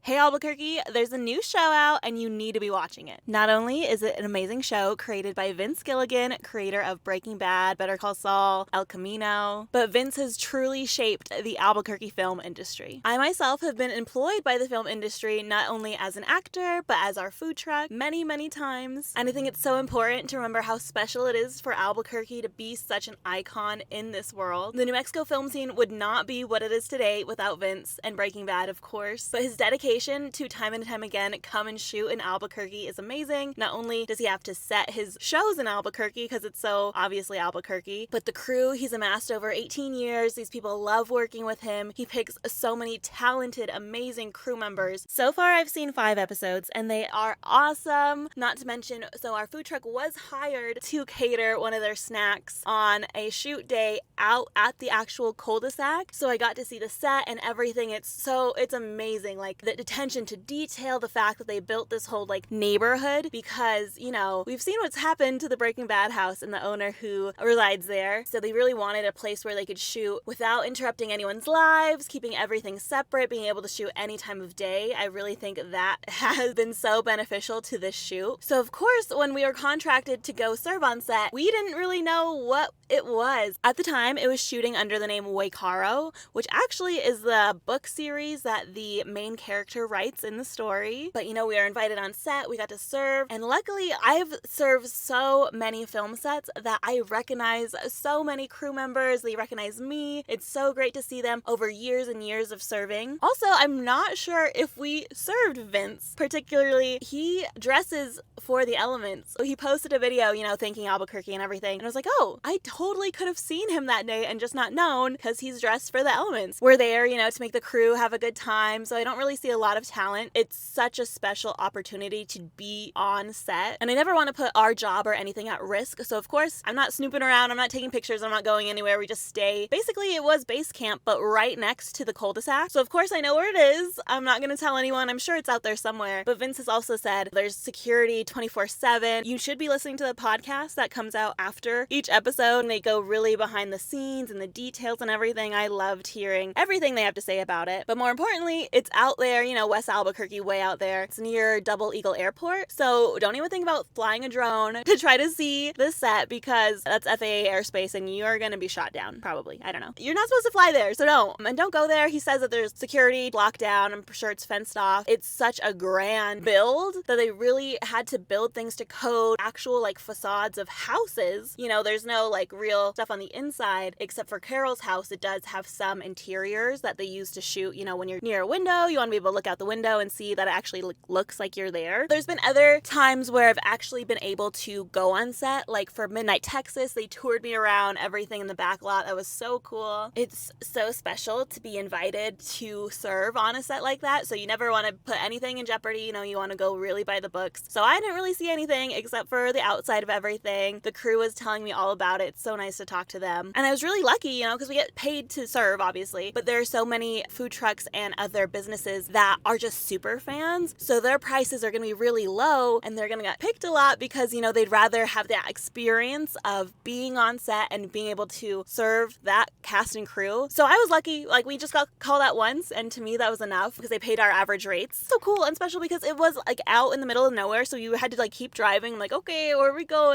Hey Albuquerque, there's a new show out and you need to be watching it. Not only is it an amazing show created by Vince Gilligan, creator of Breaking Bad, Better Call Saul, El Camino, but Vince has truly shaped the Albuquerque film industry. I myself have been employed by the film industry not only as an actor, but as our food truck many, many times. And I think it's so important to remember how special it is for Albuquerque to be such an icon in this world. The New Mexico film scene would not be what it is today without Vince and Breaking Bad, of course, but his dedication to time and time again come and shoot in Albuquerque is amazing. Not only does he have to set his shows in Albuquerque because it's so obviously Albuquerque, but the crew he's amassed over 18 years, these people love working with him. He picks so many talented, amazing crew members. So far I've seen 5 episodes and they are awesome. Not to mention, so our food truck was hired to cater one of their snacks on a shoot day out at the actual cul-de-sac. So I got to see the set and everything. It's amazing. Like the attention to detail, the fact that they built this whole like neighborhood, because we've seen what's happened to the Breaking Bad house and the owner who resides there. So they really wanted a place where they could shoot without interrupting anyone's lives, keeping everything separate, being able to shoot any time of day. I really think that has been so beneficial to this shoot. So of course, when we were contracted to go serve on set, we didn't really know what it was. At the time, it was shooting under the name Waikaro, which actually is the book series that the main character writes in the story. But we were invited on set, we got to serve, and luckily I've served so many film sets that I recognize so many crew members. They recognize me. It's so great to see them over years and years of serving. Also, I'm not sure if we served Vince particularly. He dresses for the elements. So he posted a video, thanking Albuquerque and everything. And I was like, oh, I totally could have seen him that day and just not known because he's dressed for the elements. We're there, to make the crew have a good time. So I don't really see a lot of talent. It's such a special opportunity to be on set. And I never want to put our job or anything at risk. So of course, I'm not snooping around. I'm not taking pictures. I'm not going anywhere. We just stay. Basically, it was base camp, but right next to the cul-de-sac. So of course, I know where it is. I'm not going to tell anyone. I'm sure it's out there somewhere. But Vince has also said there's security 24/7. You should be listening to the podcast that comes out after each episode. And they go really behind the scenes and the details and everything. I loved hearing everything they have to say about it. But more importantly, it's out there, West Albuquerque, way out there. It's near Double Eagle Airport. So don't even think about flying a drone to try to see the set because that's FAA airspace and you're going to be shot down, probably. I don't know. You're not supposed to fly there, so don't. And don't go there. He says that there's security locked down. I'm sure it's fenced off. It's such a grand build that they really had to build things to code, actual like facades of houses. There's no like real stuff on the inside, except for Carol's house. It does have some interiors that they use to shoot. When you're near a window, you want to be able to look out the window and see that it actually looks like you're there. There's been other times where I've actually been able to go on set, like for Midnight Texas, they toured me around everything in the back lot. That was so cool. It's so special to be invited to serve on a set like that. So you never want to put anything in jeopardy. You want to go really by the books. So I didn't really see anything except for the outside of everything. The crew was telling me all about it. It's so nice to talk to them. And I was really lucky, because we get paid to serve, obviously, but there are so many food trucks and other businesses that are just super fans. So their prices are going to be really low and they're going to get picked a lot because, they'd rather have that experience of being on set and being able to serve that cast and crew. So I was lucky. Like we just got called out once and to me that was enough because they paid our average rates. So cool and special because it was like out in the middle of nowhere. So you had to like keep driving. I'm like, okay, where are we going?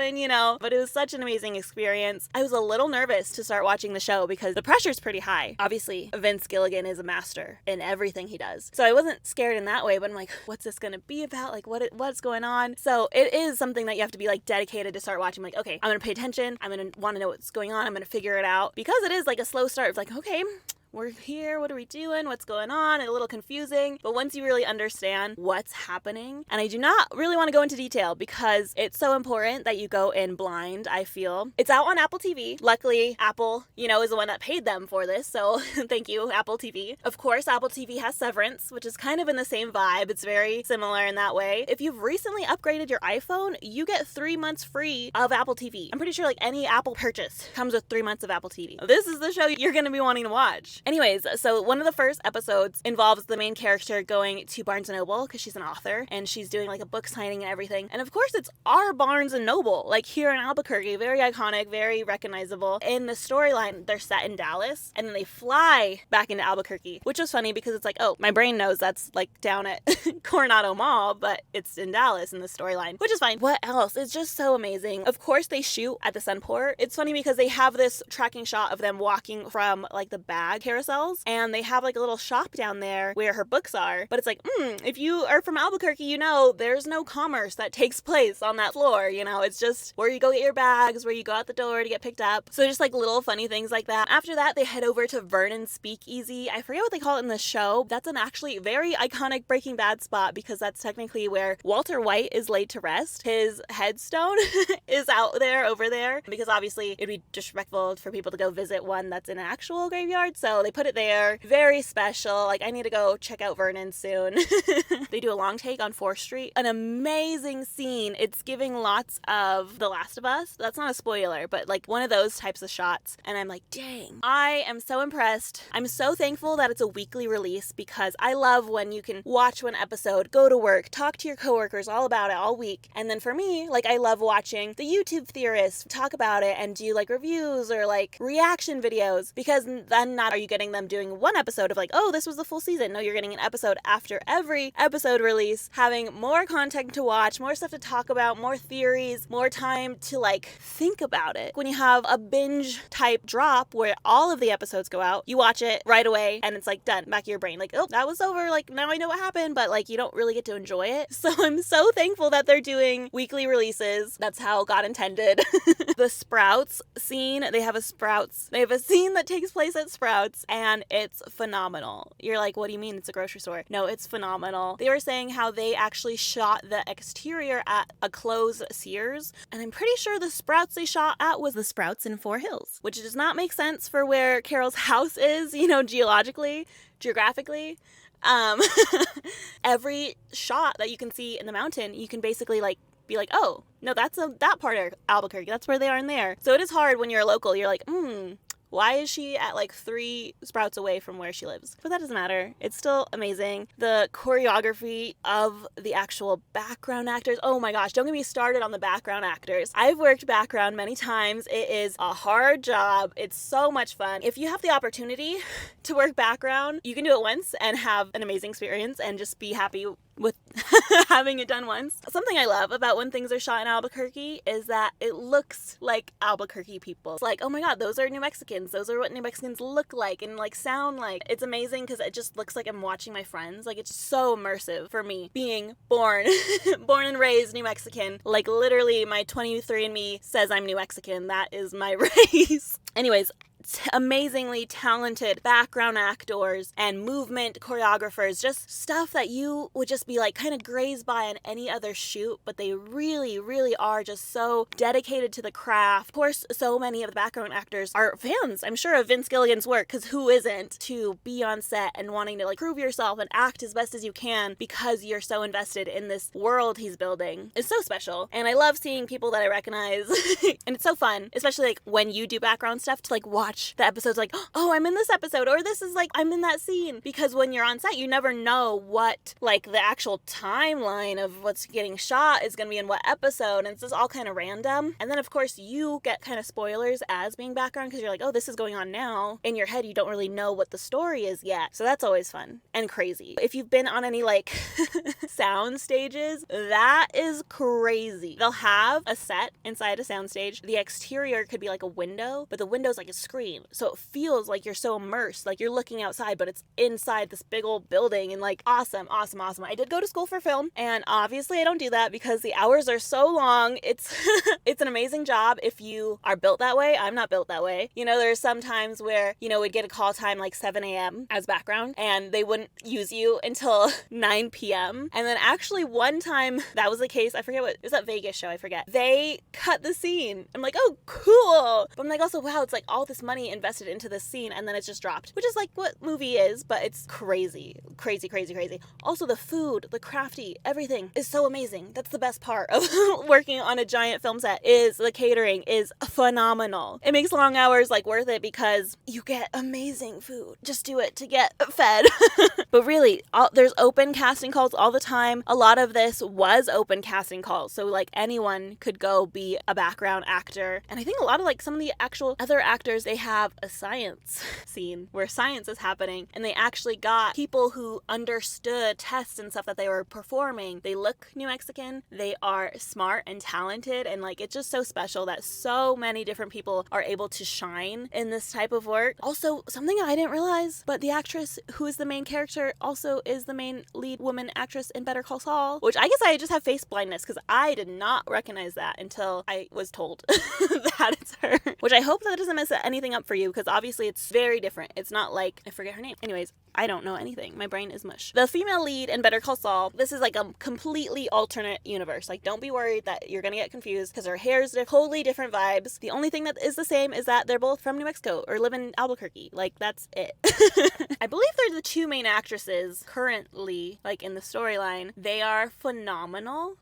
But it was such an amazing experience. I was a little nervous to start watching the show because the pressure's pretty high. Obviously, Vince Gilligan is a master in everything he does. So I wasn't scared in that way, but I'm like, what's this going to be about? Like what's going on? So it is something that you have to be like dedicated to start watching. Like, okay, I'm going to pay attention. I'm going to want to know what's going on. I'm going to figure it out because it is like a slow start. It's like, okay, we're here, what are we doing, what's going on, and a little confusing, but once you really understand what's happening, and I do not really want to go into detail because it's so important that you go in blind, I feel. It's out on Apple TV. Luckily, Apple, is the one that paid them for this, so thank you, Apple TV. Of course, Apple TV has Severance, which is kind of in the same vibe. It's very similar in that way. If you've recently upgraded your iPhone, you get 3 months free of Apple TV. I'm pretty sure like any Apple purchase comes with 3 months of Apple TV. This is the show you're going to be wanting to watch. Anyways, so one of the first episodes involves the main character going to Barnes & Noble because she's an author and she's doing like a book signing and everything. And of course it's our Barnes & Noble, like here in Albuquerque, very iconic, very recognizable. In the storyline, they're set in Dallas and then they fly back into Albuquerque, which was funny because it's like, oh, my brain knows that's like down at Coronado Mall, but it's in Dallas in the storyline, which is fine. What else? It's just so amazing. Of course they shoot at the Sunport. It's funny because they have this tracking shot of them walking from like the bag carousels and they have like a little shop down there where her books are, but it's like, if you are from Albuquerque, you know there's no commerce that takes place on that floor, you know, it's just where you go get your bags, where you go out the door to get picked up. So just like little funny things like that. After that, they head over to Vernon's Speakeasy. I forget what they call it in the show. That's an actually very iconic Breaking Bad spot because that's technically where Walter White is laid to rest. His headstone is out there, over there, because obviously it'd be disrespectful for people to go visit one that's in an actual graveyard, so they put it there. Very special. Like, I need to go check out Vernon soon. They do a long take on 4th Street. An amazing scene. It's giving lots of The Last of Us. That's not a spoiler, but like one of those types of shots. And I'm like, dang, I am so impressed. I'm so thankful that it's a weekly release because I love when you can watch one episode, go to work, talk to your coworkers all about it all week. And then for me, like, I love watching the YouTube theorists talk about it and do like reviews or like reaction videos, because then not are you getting them doing one episode of like, oh, this was the full season. No, you're getting an episode after every episode release, having more content to watch, more stuff to talk about, more theories, more time to like think about it. When you have a binge type drop where all of the episodes go out, you watch it right away and it's like done, back of your brain. Like, oh, that was over. Like, now I know what happened, but like you don't really get to enjoy it. So I'm so thankful that they're doing weekly releases. That's how God intended. The Sprouts scene, they have a scene that takes place at Sprouts and it's phenomenal. You're like, what do you mean it's a grocery store? No, it's phenomenal. They were saying how they actually shot the exterior at a closed Sears, and I'm pretty sure the Sprouts they shot at was the Sprouts in Four Hills, which does not make sense for where Carol's house is, you know, geographically. Every shot that you can see in the mountain, you can basically like be like, oh, no, that's that part of Albuquerque. That's where they are in there. So it is hard when you're a local. You're like, why is she at like 3 Sprouts away from where she lives? But that doesn't matter. It's still amazing. The choreography of the actual background actors. Oh my gosh, don't get me started on the background actors. I've worked background many times. It is a hard job. It's so much fun. If you have the opportunity to work background, you can do it once and have an amazing experience and just be happy with having it done once. Something I love about when things are shot in Albuquerque is that it looks like Albuquerque people. It's like, oh my god, those are New Mexicans. Those are what New Mexicans look like and like sound like. It's amazing because it just looks like I'm watching my friends. Like, it's so immersive for me being born and raised New Mexican. Like, literally my 23andMe says I'm New Mexican. That is my race. Anyways, amazingly talented background actors and movement choreographers, just stuff that you would just be like kind of grazed by on any other shoot, but they really, really are just so dedicated to the craft. Of course, so many of the background actors are fans, I'm sure, of Vince Gilligan's work, because who isn't, to be on set and wanting to like prove yourself and act as best as you can because you're so invested in this world he's building. It's so special, and I love seeing people that I recognize and it's so fun, especially like when you do background stuff, to like watch the episodes like, oh, I'm in this episode, or this is like, I'm in that scene. Because when you're on set, you never know what like the actual timeline of what's getting shot is going to be in what episode, and it's just all kind of random. And then of course you get kind of spoilers as being background because you're like, oh, this is going on now. In your head, you don't really know what the story is yet. So that's always fun and crazy. If you've been on any like sound stages, that is crazy. They'll have a set inside a sound stage. The exterior could be like a window, but the window's like a screen. So it feels like you're so immersed, like you're looking outside, but it's inside this big old building, and like awesome. I did go to school for film, and obviously I don't do that because the hours are so long. It's an amazing job if you are built that way. I'm not built that way. You know, there's some times where, you know, we'd get a call time like 7 a.m. as background, and they wouldn't use you until 9 p.m. And then actually one time that was the case. I forget what, it was that Vegas show, I forget. They cut the scene. I'm like, oh, cool. But I'm like, also, wow, it's like all this money money invested into this scene and then it's just dropped, which is like what movie is, but it's crazy. Also the food, the crafty, everything is so amazing. That's the best part of working on a giant film set, is the catering is phenomenal. It makes long hours like worth it because you get amazing food. Just do it to get fed. But really, there's open casting calls all the time. A lot of this was open casting calls, so like anyone could go be a background actor. And I think a lot of like some of the actual other actors, they have a science scene where science is happening, and they actually got people who understood tests and stuff that they were performing. They look New Mexican, they are smart and talented, and like it's just so special that so many different people are able to shine in this type of work. Also, something I didn't realize, but the actress who is the main character also is the main lead woman actress in Better Call Saul, which I guess I just have face blindness because I did not recognize that until I was told that it's her. Which I hope that doesn't mess anything up for you, because obviously it's very different. It's not like, I forget her name. Anyways, I don't know anything. My brain is mush. The female lead in Better Call Saul, this is like a completely alternate universe. Like, don't be worried that you're gonna get confused because her hair is totally different vibes. The only thing that is the same is that they're both from New Mexico or live in Albuquerque. Like, that's it. I believe they're the two main actresses currently, like in the storyline. They are phenomenal.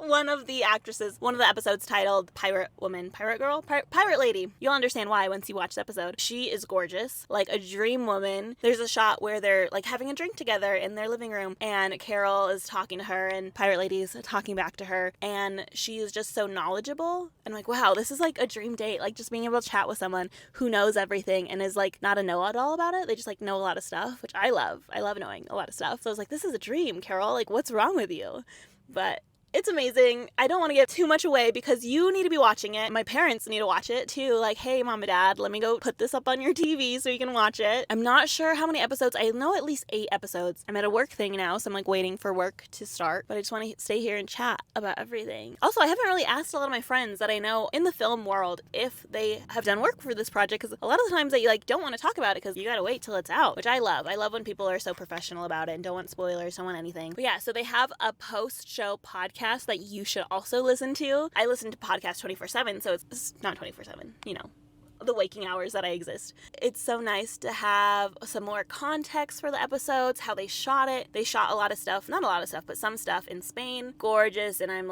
One of the episodes titled Pirate Woman, Pirate Girl, Pirate Lady. You'll understand why once you watch the episode. She is gorgeous, like a dream woman. There's a shot where they're like having a drink together in their living room, and Carol is talking to her and Pirate Lady's talking back to her, and she is just so knowledgeable. And like, wow, this is like a dream date. Like, just being able to chat with someone who knows everything and is like not a know-it-all about it. They just like know a lot of stuff, which I love. I love knowing a lot of stuff. So I was like, this is a dream, Carol. Like, what's wrong with you? But it's amazing. I don't want to give too much away because you need to be watching it. My parents need to watch it too. Like, hey, mom and dad, let me go put this up on your TV so you can watch it. I'm not sure how many episodes. I know at least 8 episodes. I'm at a work thing now, so I'm like waiting for work to start. But I just want to stay here and chat about everything. Also, I haven't really asked a lot of my friends that I know in the film world if they have done work for this project, because a lot of the times they like don't want to talk about it because you gotta wait till it's out, which I love. I love when people are so professional about it and don't want spoilers, don't want anything. But yeah, so they have a post-show podcast that you should also listen to. I listen to podcasts 24/7, so it's not 24/7, you know, the waking hours that I exist. It's so nice to have some more context for the episodes, how they shot it. They shot a lot of stuff, not a lot of stuff, but some stuff in Spain. Gorgeous, and I'm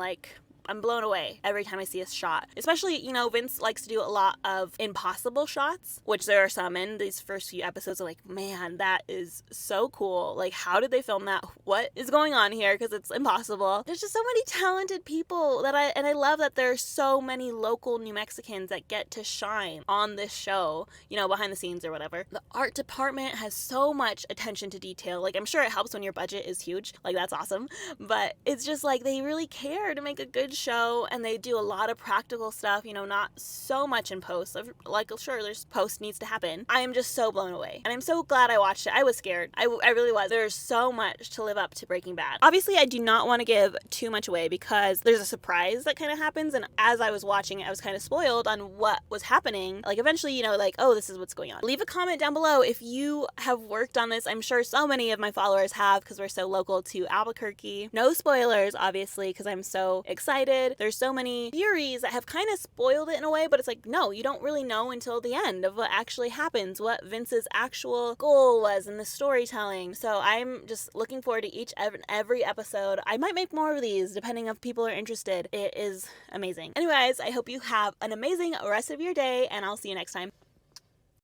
blown away every time I see a shot. Especially, you know, Vince likes to do a lot of impossible shots, which there are some in these first few episodes. Are like, man, that is so cool. Like, how did they film that? What is going on here? Because it's impossible. There's just so many talented people that I love that there are so many local New Mexicans that get to shine on this show, you know, behind the scenes or whatever. The art department has so much attention to detail. Like, I'm sure it helps when your budget is huge. Like, that's awesome. But it's just like they really care to make a good show, and they do a lot of practical stuff, you know, not so much in post. Like, sure, there's post needs to happen. I am just so blown away, and I'm so glad I watched it. I was scared. I really was. There's so much to live up to Breaking Bad. Obviously, I do not want to give too much away because there's a surprise that kind of happens, and as I was watching it, I was kind of spoiled on what was happening. Like, eventually, you know, like, oh, this is what's going on. Leave a comment down below if you have worked on this. I'm sure so many of my followers have because we're so local to Albuquerque. No spoilers, obviously, because I'm so excited. There's so many theories that have kind of spoiled it in a way, but it's like, no, you don't really know until the end of what actually happens, what Vince's actual goal was in the storytelling. So I'm just looking forward to each and every episode. I might make more of these depending if people are interested. It is amazing. Anyways, I hope you have an amazing rest of your day, and I'll see you next time.